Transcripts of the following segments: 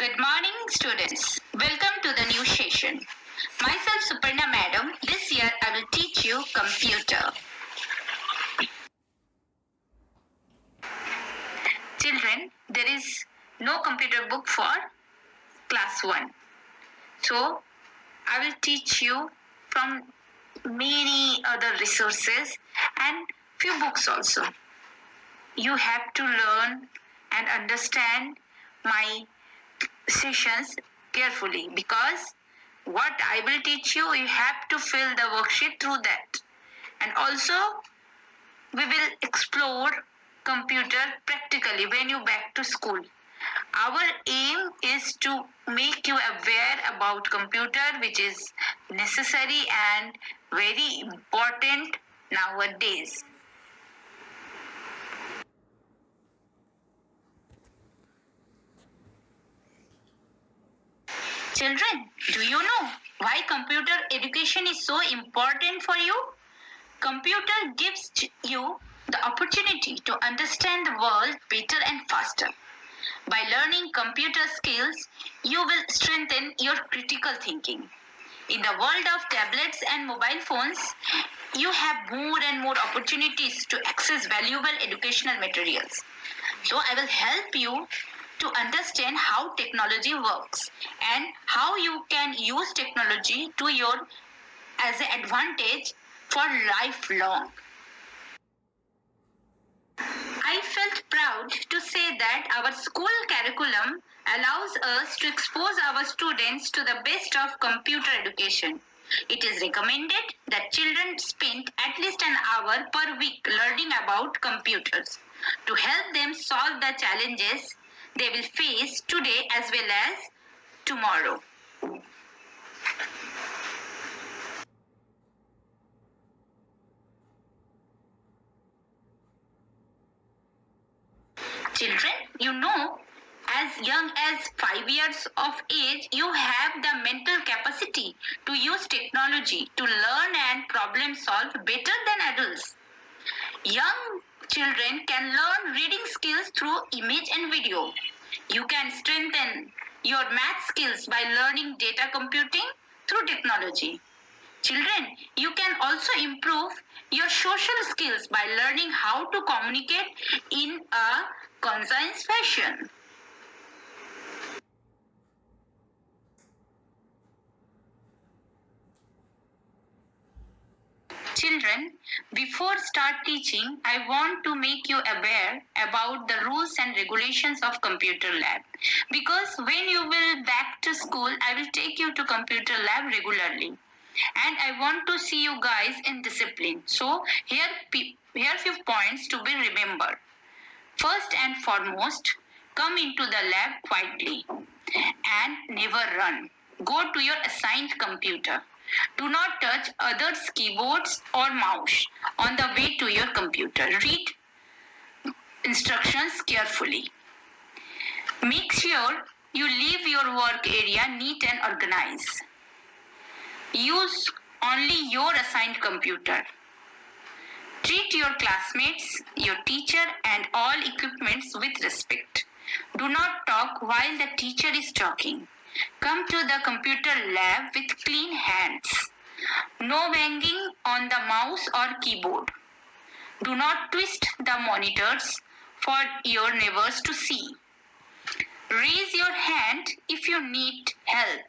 Good morning, students. Welcome to the new session. Myself, Suparna Madam. This year, I will teach you computer. Children, there is no computer book for class 1. So, I will teach you from many other resources and few books also. You have to learn and understand my sessions carefully, because what I will teach you, you have to fill the worksheet through that. And also, we will explore computer practically when you back to school. Our aim is to make you aware about computer, which is necessary and very important nowadays. Children, do you know why computer education is so important for you? Computer gives you the opportunity to understand the world better and faster. By learning computer skills, you will strengthen your critical thinking. In the world of tablets and mobile phones, you have more and more opportunities to access valuable educational materials. So I will help you to understand how technology works and how you can use technology to your as an advantage for lifelong. I felt proud to say that our school curriculum allows us to expose our students to the best of computer education. It is recommended that children spend at least an hour per week learning about computers to help them solve the challenges they will face today as well as tomorrow. Children, you know, as young as 5 years of age, you have the mental capacity to use technology to learn and problem solve better than adults. Young children can learn reading skills through image and video. You can strengthen your math skills by learning data computing through technology. Children, you can also improve your social skills by learning how to communicate in a concise fashion. Children, before start teaching, I want to make you aware about the rules and regulations of computer lab. Because when you will back to school, I will take you to computer lab regularly. And I want to see you guys in discipline. So here are few points to be remembered. First and foremost, come into the lab quietly and never run. Go to your assigned computer. Do not touch others' keyboards or mouse on the way to your computer. Read instructions carefully. Make sure you leave your work area neat and organized. Use only your assigned computer. Treat your classmates, your teacher, and all equipments with respect. Do not talk while the teacher is talking. Come to the computer lab with clean hands. No banging on the mouse or keyboard. Do not twist the monitors for your neighbors to see. Raise your hand if you need help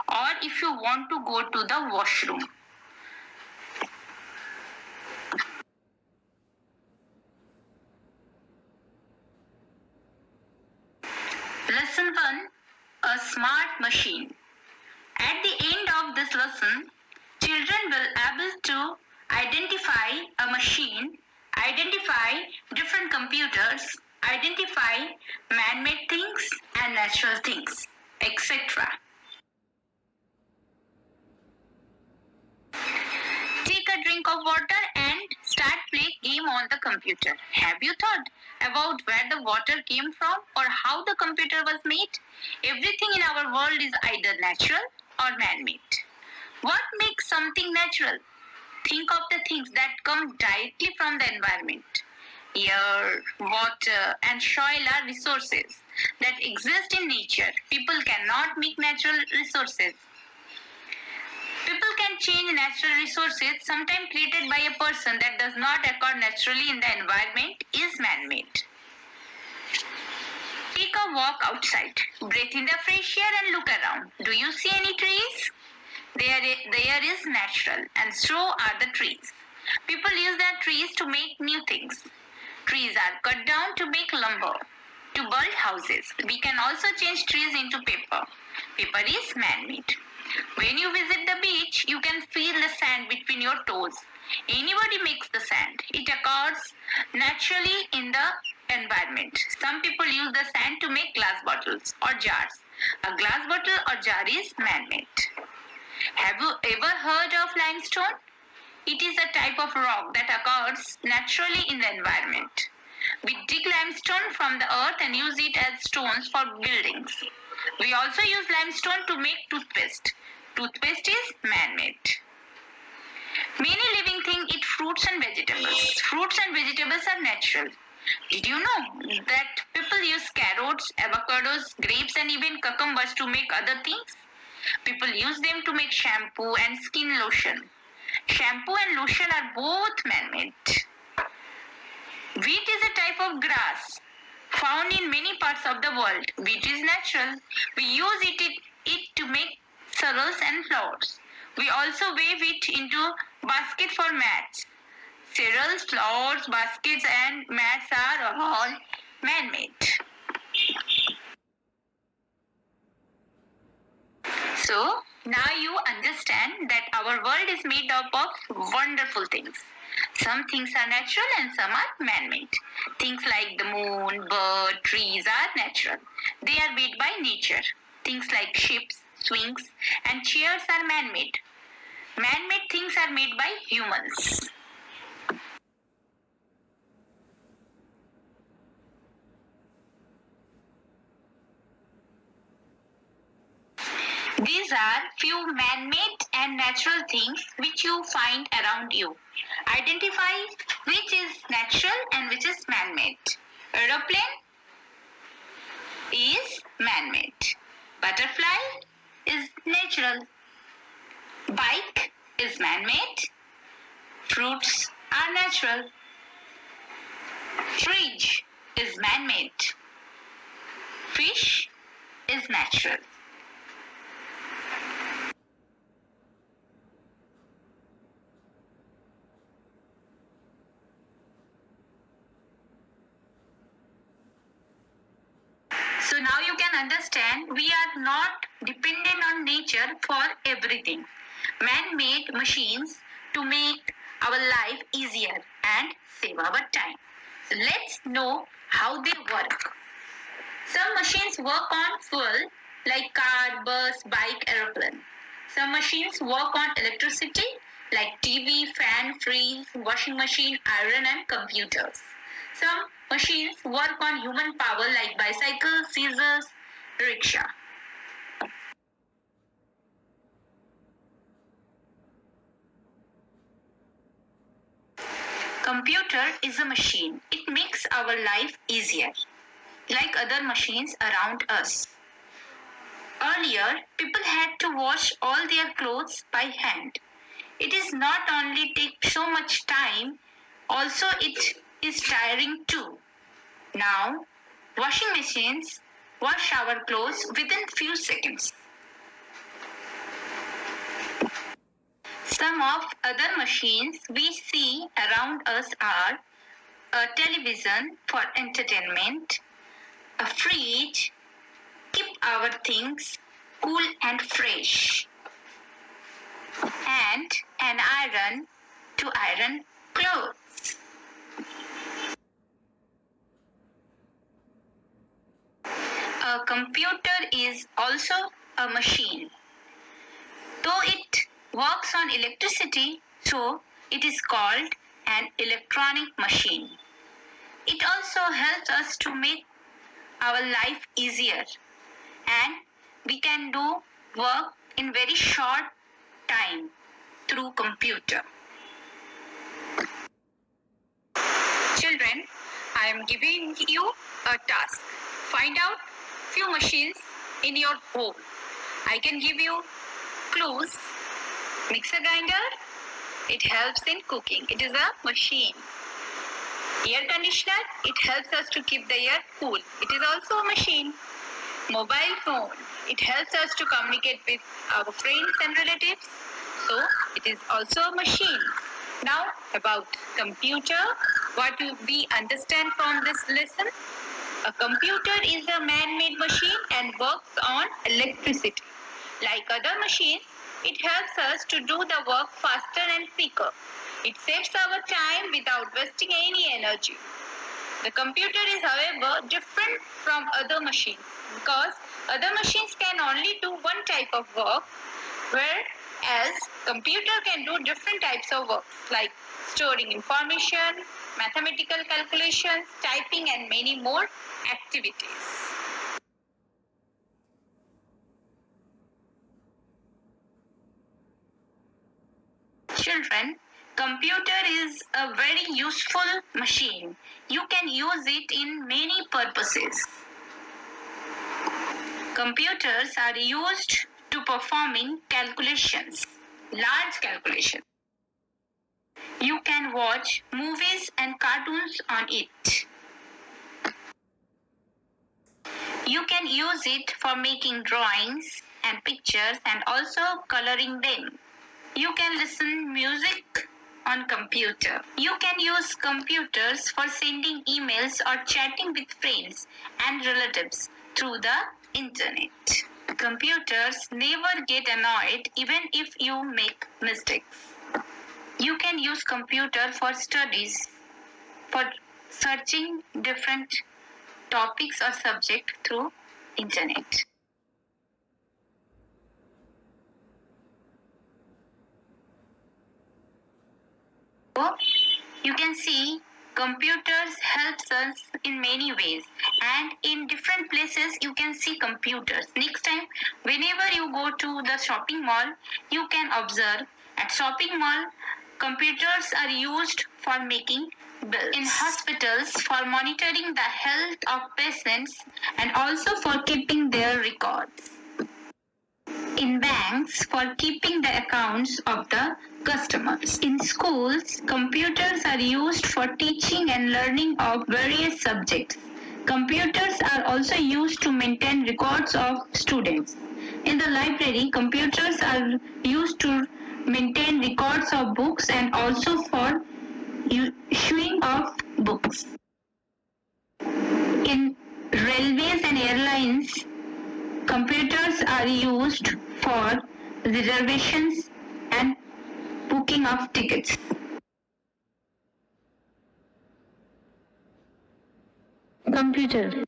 or if you want to go to the washroom. Lesson 1, a smart machine. At the end of this lesson, children will able to identify a machine, identify different computers, identify man-made things and natural things, etc. Take a drink of water and start play game on the computer. Have you thought about where the water came from or how the computer was made? Everything in our world is either natural or man-made. What makes something natural? Think of the things that come directly from the environment. Air, water, and soil are resources that exist in nature. People cannot make natural resources. People can change natural resources, sometimes created by a person that does not occur naturally in the environment is man-made. Take a walk outside, breathe in the fresh air and look around. Do you see any trees? The air is natural and so are the trees. People use their trees to make new things. Trees are cut down to make lumber, to build houses. We can also change trees into paper. Paper is man-made. When you visit the beach, you can feel the sand between your toes. Anybody makes the sand. It occurs naturally in the environment. Some people use the sand to make glass bottles or jars. A glass bottle or jar is man-made. Have you ever heard of limestone? It is a type of rock that occurs naturally in the environment. We dig limestone from the earth and use it as stones for buildings. We also use limestone to make toothpaste. Toothpaste is man-made. Many living things eat fruits and vegetables. Fruits and vegetables are natural. Did you know that people use carrots, avocados, grapes and even cucumbers to make other things? People use them to make shampoo and skin lotion. Shampoo and lotion are both man-made. Wheat is a type of grass found in many parts of the world. Wheat is natural. We use it to make cereals and flours. We also weave it into basket for mats. Cereals, flours, baskets and mats are all man-made. So, now you understand that our world is made up of wonderful things. Some things are natural and some are man-made. Things like the moon, bird, trees are natural. They are made by nature. Things like ships, swings, and chairs are man-made. Man-made things are made by humans. These are few man-made and natural things which you find around you. Identify which is natural and which is man-made. Aeroplane is man-made. Butterfly is natural. Bike is man-made. Fruits are natural. Fridge is man-made. Fish is natural. So now you can understand we are not dependent on nature for everything. Man-made machines to make our life easier and save our time. So let's know how they work. Some machines work on fuel like car, bus, bike, aeroplane. Some machines work on electricity like TV, fan, fridge, washing machine, iron and computers. Some machines work on human power like bicycle, scissors, rickshaw. Computer is a machine. It makes our life easier, like other machines around us. Earlier, people had to wash all their clothes by hand. It is not only take so much time, also it is tiring too. Now, washing machines wash our clothes within few seconds. Some of other machines we see around us are a television for entertainment, a fridge, keep our things cool and fresh, and an iron to iron clothes. A computer is also a machine. Though it works on electricity, so it is called an electronic machine. It also helps us to make our life easier, and we can do work in very short time through computer. Children, I am giving you a task. Find out few machines in your home. I can give you clues. Mixer grinder, it helps in cooking. It is a machine. Air conditioner, it helps us to keep the air cool. It is also a machine. Mobile phone, it helps us to communicate with our friends and relatives. So it is also a machine. Now about computer, what we understand from this lesson? A computer is a man-made machine and works on electricity. Like other machines, it helps us to do the work faster and quicker. It saves our time without wasting any energy. The computer is, however, different from other machines because other machines can only do one type of work, whereas computer can do different types of work like storing information, mathematical calculations, typing, and many more activities. Children, computer is a very useful machine. You can use it in many purposes. Computers are used to performing calculations, large calculations. You can watch movies and cartoons on it. You can use it for making drawings and pictures and also coloring them. You can listen music on computer. You can use computers for sending emails or chatting with friends and relatives through the internet. Computers never get annoyed even if you make mistakes. You can use computer for studies, for searching different topics or subject through internet. So, you can see computers helps us in many ways and in different places you can see computers. Next time whenever you go to the shopping mall, you can observe at shopping mall computers are used for making bills. In hospitals for monitoring the health of patients and also for keeping their records. In banks for keeping the accounts of the customers. In schools, computers are used for teaching and learning of various subjects. Computers are also used to maintain records of students. In the library, computers are used to maintain records of books and also for issuing of books. In railways and airlines, computers are used for reservations and booking of tickets. Computer.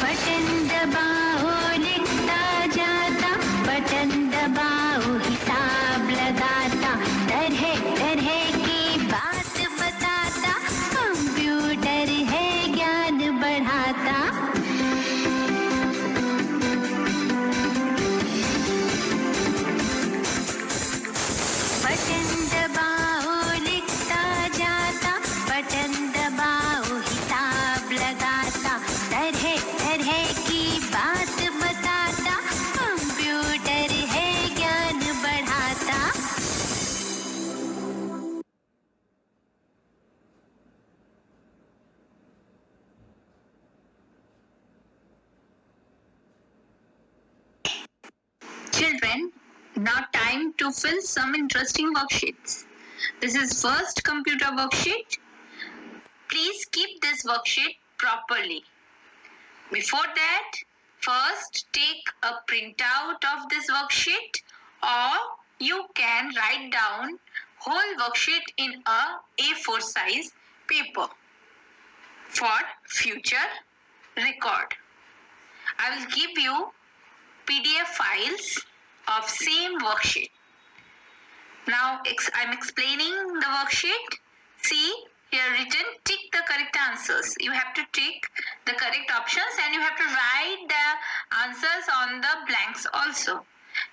Button दबाओ लिखता जाता, button दबाओ हिसाब लगाता, तरह तरह की बात बताता, कंप्यूटर है ज्ञान बढ़ाता. बटन दबाओ लिखता जाता, बटन दबाओ हिसाब लगाता, तरह तरह की बात बताता, कंप्यूटर है ज्ञान बढ़ाता. Children, now time to fill some interesting worksheets. This is first computer worksheet. Please keep this worksheet properly. Before that, first take a printout of this worksheet or you can write down whole worksheet in a A4 size paper for future record. I will give you PDF files of same worksheet. Now I'm explaining the worksheet. See here written, tick the correct answers. You have to tick the correct options and you have to write the answers on the blanks also.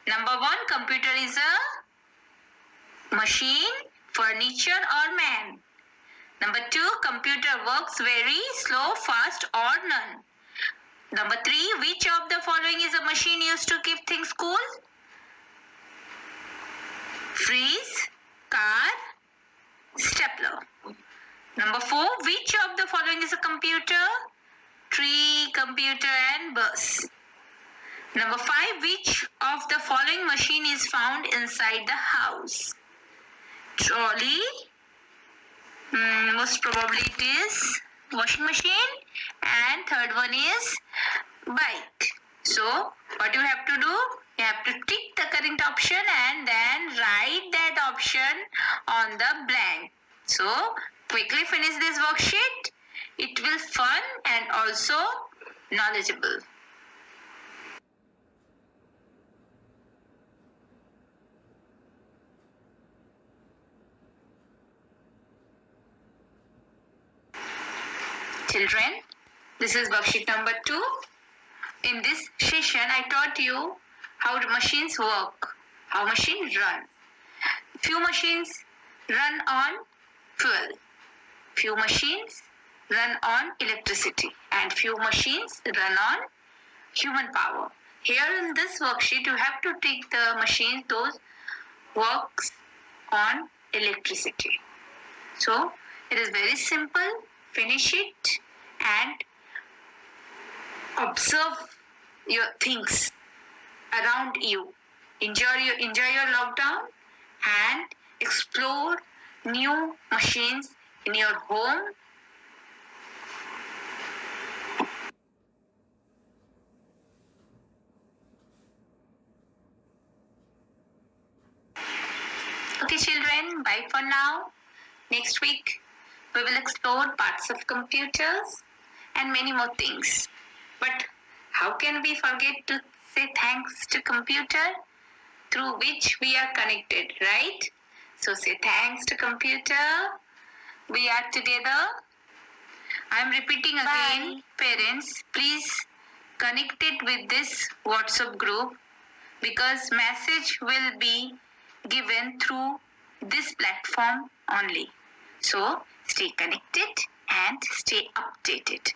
Number 1, computer is a machine furniture or man? Number 2, computer works very slow, fast or none? Number 3, which of the following is a machine used to keep things cool? Freeze, car, stapler. Number 4, which of the following is a computer? Tree, computer and bus. Number 5, which of the following machine is found inside the house? Trolley, most probably it is washing machine, and third one is bike. So what you have to do? You have to tick the correct option and then write that option on the blank. So quickly finish this worksheet. It will fun and also knowledgeable. Children, this is worksheet number 2. In this session, I taught you how the machines work, how machines run. Few machines run on fuel, few machines run on electricity, and few machines run on human power. Here in this worksheet, you have to take the machine those works on electricity. So it is very simple. Finish it and observe your things around you. Enjoy your lockdown and explore new machines in your home. Okay children, bye for now. Next week we will explore parts of computers and many more things. But how can we forget to say thanks to computer through which we are connected, right? So say thanks to computer. We are together. I am repeating again. Bye. Parents, please connect it with this WhatsApp group because message will be given through this platform only. So stay connected and stay updated.